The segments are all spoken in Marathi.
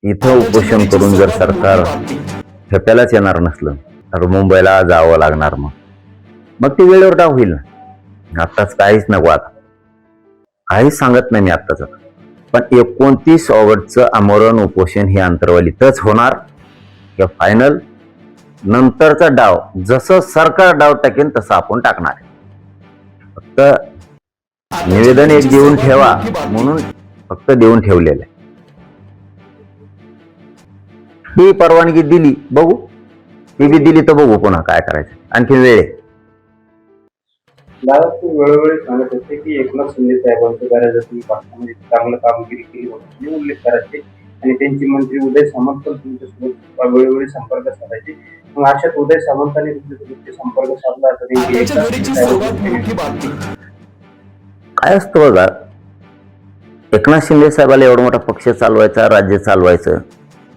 इथं उपोषण करून जर सरकार ठेप्यालाच येणार नसलं तर मुंबईला जावं लागणार. मग ते वेळेवर डाव होईल ना. आत्ताच काहीच नको, आता काहीच सांगत नाही मी आत्ताच. पण 29 ऑगस्टचं आमरण उपोषण हे अंतरवालीतच होणार किंवा फायनल. नंतरचा डाव जसं सरकार डाव टाकेन तसं आपण टाकणार. फक्त निवेदन एक देऊन ठेवा म्हणून फक्त देऊन ठेवलेलं आहे. ही परवानगी दिली, बघू. ती बी दिली तर बघू पुन्हा काय करायचं. आणखी वेळ वेळोवेळी सांगत होते की एकनाथ शिंदे साहेबांचं कार्यासाठी पाठवण्यामध्ये चांगलं कामगिरी केली होती उल्लेख करायचे आणि त्यांचे मंत्री उदय सामंत पण तुमच्यासोबत वेळोवेळी संपर्क साधायचे. मग अशात उदय सामंतांनी तुमच्यासोबत संपर्क साधला काय असतं बघा. एकनाथ शिंदे साहेबाला एवढा मोठा पक्ष चालवायचा, राज्य चालवायचं,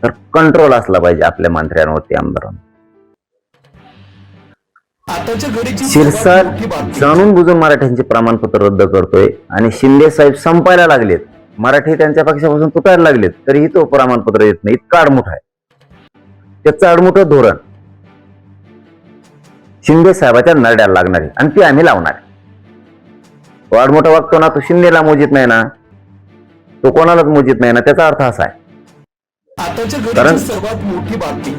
तर कंट्रोल असला पाहिजे आपल्या मंत्र्यांवरती, आमदारांवर. शिरसाट जाणून बुजून मराठ्यांचे प्रमाणपत्र रद्द करतोय आणि शिंदे साहेब संपायला लागलेत, मराठी त्यांच्या पक्षापासून तुटायला लागलेत, तरीही तो प्रमाणपत्र येत नाही. इतका आडमुठ आहे त्याचं. आडमुठं धोरण शिंदे साहेबाच्या नरड्याला लागणार आहे आणि ती आम्ही लावणार. तो आडमोठा वागतो ना, तो शिंदेला मोजित नाही ना, तो कोणालाच मोजित नाही ना. त्याचा अर्थ असा आहे, कारण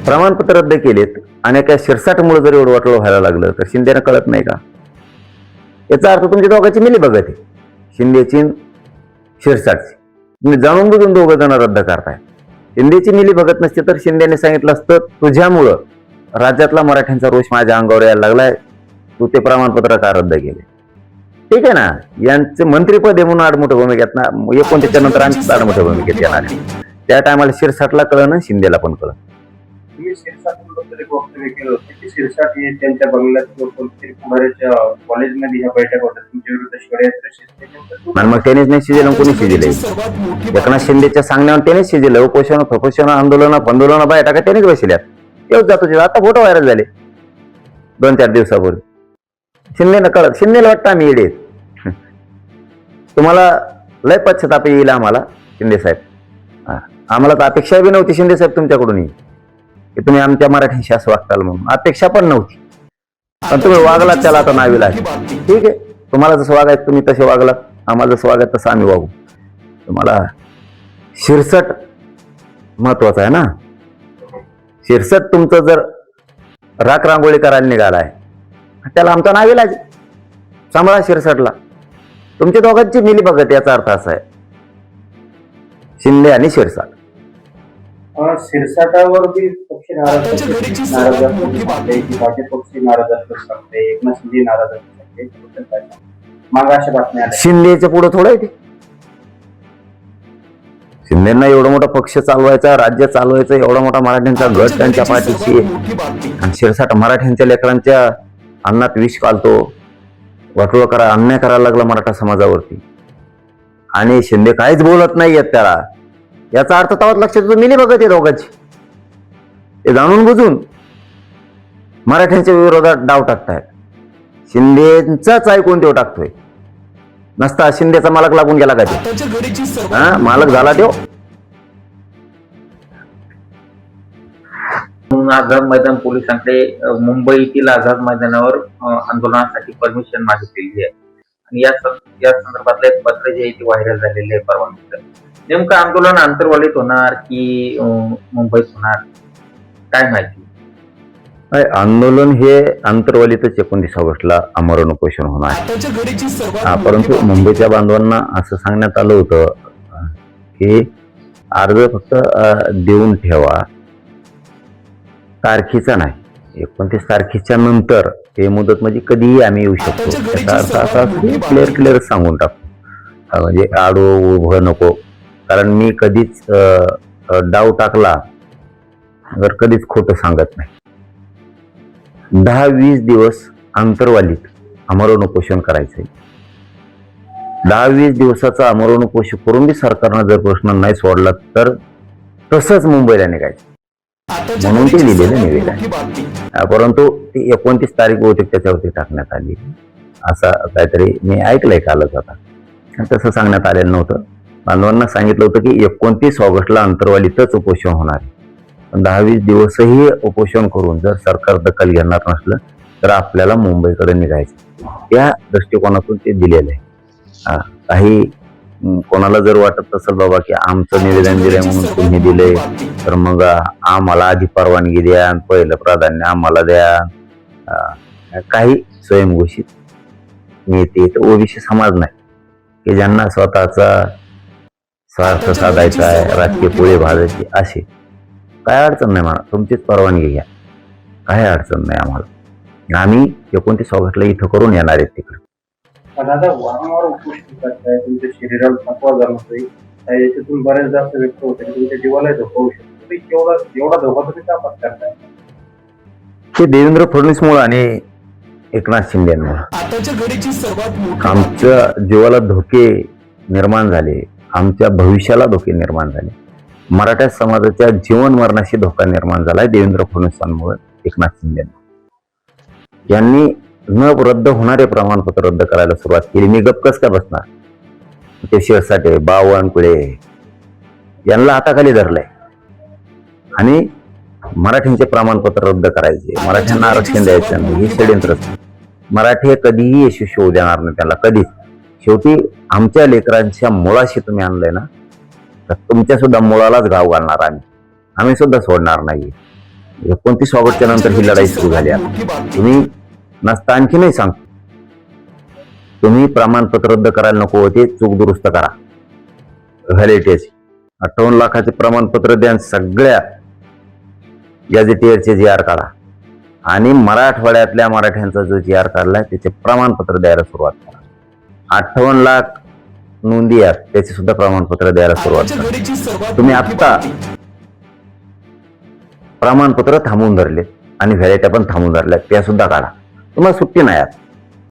प्रमाणपत्र रद्द केलेत आणि त्या शिरसाटमुळे जर एवढं वाटलं व्हायला लागलं तर शिंदेला कळत नाही का? याचा अर्थ तुमच्या दोघांची मिली बघत आहे, शिंदेची शिरसाटची. तुम्ही जाणून बुजून दोघं जण रद्द करताय. शिंदेची मिली बघत नसते तर शिंदेने सांगितलं असतं तुझ्यामुळं राज्यातला मराठ्यांचा रोष माझ्या अंगावर यायला लागलाय, तू ते प्रमाणपत्र का रद्द केले. ठीक आहे ना, यांचे मंत्रीपद आहे म्हणून आडमोठ्या भूमिकेत ना, 29 नंतर आणखी आडमोठ्या भूमिकेत येणार. त्या टायमाला शिरसाटला कळलं ना, शिंदेला पण कळलं. तुम्ही शिरसाटबद्दल एक वक्तव्य केलं होतं की शिरसाट हे त्यांच्या बंगल्यात किंवा कोणत्यातरी पुढाऱ्याच्या कॉलेजमध्ये ह्या बैठक होतात, तुमच्या विरुद्ध षडयंत्र. मग त्यानेच नाही शिजेलं, कोणी शिजले? एकनाथ शिंदेच्या सांगण्यावर त्यानेच शिजलं. उपोषण फपोषण आंदोलन बाहेर टाका त्यानेच बसल्यात. तेच जातो. आता फोटो व्हायरल झाले 2-4 दिवसापूर्वी. शिंदेला कळत, शिंदेला वाटतं आम्ही येडे. तुम्हाला लय पश्चाताप येईल आम्हाला शिंदे साहेब. आम्हाला तर अपेक्षा बी नव्हती शिंदे साहेब तुमच्याकडून की तुम्ही आमच्या मराठ्यांशी असं वागताल म्हणून. अपेक्षा पण नव्हती, पण तुम्ही वागलात त्याला आता नावीला. ठीक आहे, तुम्हाला जसं वागायचं तुम्ही तसे वागलात, आम्हाला जसं वागायचं तसं आम्ही वागू. तुम्हाला शिरसट महत्वाचं आहे ना. शिरसट तुमचं जर राख रांगोळी करायला निघालाय त्याला आमचा नावीला सांभाळा. शिरसटला तुमच्या दोघांची मिली बघत, याचा अर्थ असा आहे शिंदे आणि शिरसाट. शिरसाटावर बी पक्ष नाराज भाजप पक्ष नाराज असू शकते, एकनाथ शिंदे नाराज असू शकते. मग अशा बातम्या शिंदेच्या पुढे थोडं आहे ते. शिंदेना एवढा मोठा पक्ष चालवायचा, राज्य चालवायचं, एवढा मोठा मराठ्यांचा गट त्यांच्या पाठीशी, आणि शिरसाट मराठ्यांच्या लेकरांच्या अन्नात विष घालतो, वाटोळं करा, अन्याय करायला लागला मराठा समाजावरती, आणि शिंदे काहीच बोलत नाहीयेत त्याला. याचा अर्थ तवाच लक्षात येतो मिली बघत आहे दोघांची. ते जाणून बुजून मराठ्यांच्या विरोधात डाव टाकतायत. शिंदेचाच ऐकून देव टाकतोय. नसता शिंदेचा मालक लागून गेला का ते? मालक झाला तो. आझाद मैदान पोलिसांकडे मुंबईतील आझाद मैदानावर आंदोलनासाठी परमिशन मागितलेली आहे आणि या संदर्भातलं एक पत्र जे आहे ते व्हायरल झालेलं आहे परवानगी. नेमकं आंदोलन आंतरवालीत होणार की मुंबईत होणार, काय माहिती? आंदोलन हे आंतरवालीतच 29 ऑगस्टला आमरण उपोषण होणार. परंतु मुंबईच्या बांधवांना असं सांगण्यात आलं होतं की अर्ज फक्त देऊन ठेवा, तारखेचा नाही. 29 तारखेच्या नंतर हे मुदत म्हणजे कधीही आम्ही येऊ शकतो. त्याचा अर्थ असा क्लिअर सांगून टाकतो, म्हणजे आडो उभं नको. कारण मी कधीच डाव टाकला तर कधीच खोटं सांगत नाही. 10-20 दिवस आंतरवालीत आमरण उपोषण करायचंय. 10-20 दिवसाचं आमरण उपोषण करून बी सरकारनं जर प्रश्न नाही सोडला तर तसंच मुंबईला निघायचं म्हणून ते लिहिलेलं निवेदन. परंतु ती 29 तारीख बहुतेक त्याच्यावरती टाकण्यात आली, असं काहीतरी मी ऐकलंय कालच. आता तसं सांगण्यात आलेलं नव्हतं. बांधवांना सांगितलं होतं की 29 ऑगस्टला अंतरवालीतच उपोषण होणार आहे. पण 10-20 दिवसही उपोषण करून जर सरकार दखल घेणार नसलं तर आपल्याला मुंबईकडे निघायचं, त्या दृष्टिकोनातून ते दिलेलं आहे. काही कोणाला जर वाटत असेल बाबा की आमचं निवेदन दिलंय म्हणून तुम्ही दिले तर मग आम्हाला आधी परवानगी द्या, पहिलं प्राधान्य आम्हाला द्या, काही स्वयंघोषित नेते तर ओबीसी समाज नाही की ज्यांना स्वतःचा स्वार्थ साधायचा आहे, राजकीय पोळी भाजायची, असे काय अडचण नाही. मला तुमचीच परवानगी घ्या, काही अडचण नाही आम्हाला. आम्ही 29 ऑगस्टला इथं करून येणार आहेत तिकडे. पण आता वारंवार उपोषण करताय, तुमच्या शरीराला थकवा जाणवतोय, याच्यातून बऱ्याचदा असं व्यक्त होतं की तुमच्या जीवालाही धोका होऊ शकतो. तुम्ही एवढा धोका तुम्ही का पत्करताय? हे देवेंद्र फडणवीसमुळे आणि एकनाथ शिंदेमुळे आताच्या घडीची सर्वात मोठी आमच्या जीवाला धोके निर्माण झाले, आमच्या भविष्याला धोके निर्माण झाले, मराठा समाजाच्या जीवन मरणाशी धोका निर्माण झालाय देवेंद्र फडणवीसांमुळे, एकनाथ शिंदे यांनी न रद्द होणारे प्रमाणपत्र रद्द करायला सुरुवात केली. मी गप कस काय बसणार? ते शिरसाटे, बावनकुळे यांना हाताखाली धरलंय आणि मराठ्यांचे प्रमाणपत्र रद्द करायचे, मराठ्यांना आरक्षण द्यायचं नाही, हे षडयंत्र. मराठी कधीही यशस्वी होऊ देणार नाही त्याला, कधीच. शेवटी आमच्या लेकरांच्या मुळाशी तुम्ही आणलंय ना, तर तुमच्या सुद्धा मुळालाच घाव घालणार आम्ही सुद्धा सोडणार नाही. 29 ऑगस्टच्या नंतर ही लढाई सुरू झाली आहे. तुम्ही नसता आणखी नाही सांगतो, तुम्ही प्रमाणपत्र रद्द करायला नको होते, चूक दुरुस्त करा. व्हॅलिडिटीचे 58 लाखाचे प्रमाणपत्र द्या, सगळ्या गॅझेटियरचे जी आर काढा आणि मराठवाड्यातल्या मराठ्यांचा जो जी आर काढलाय त्याचे प्रमाणपत्र द्यायला सुरुवात करा. 58 लाख नोंदी आहेत, त्याचे सुद्धा प्रमाणपत्र द्यायला सुरुवात करा. तुम्ही आत्ता प्रमाणपत्र थांबवून धरले आणि व्हॅलिडिटी पण थांबवून धरल्या, त्या सुद्धा काढा. तुम्हाला सुट्टी नाही.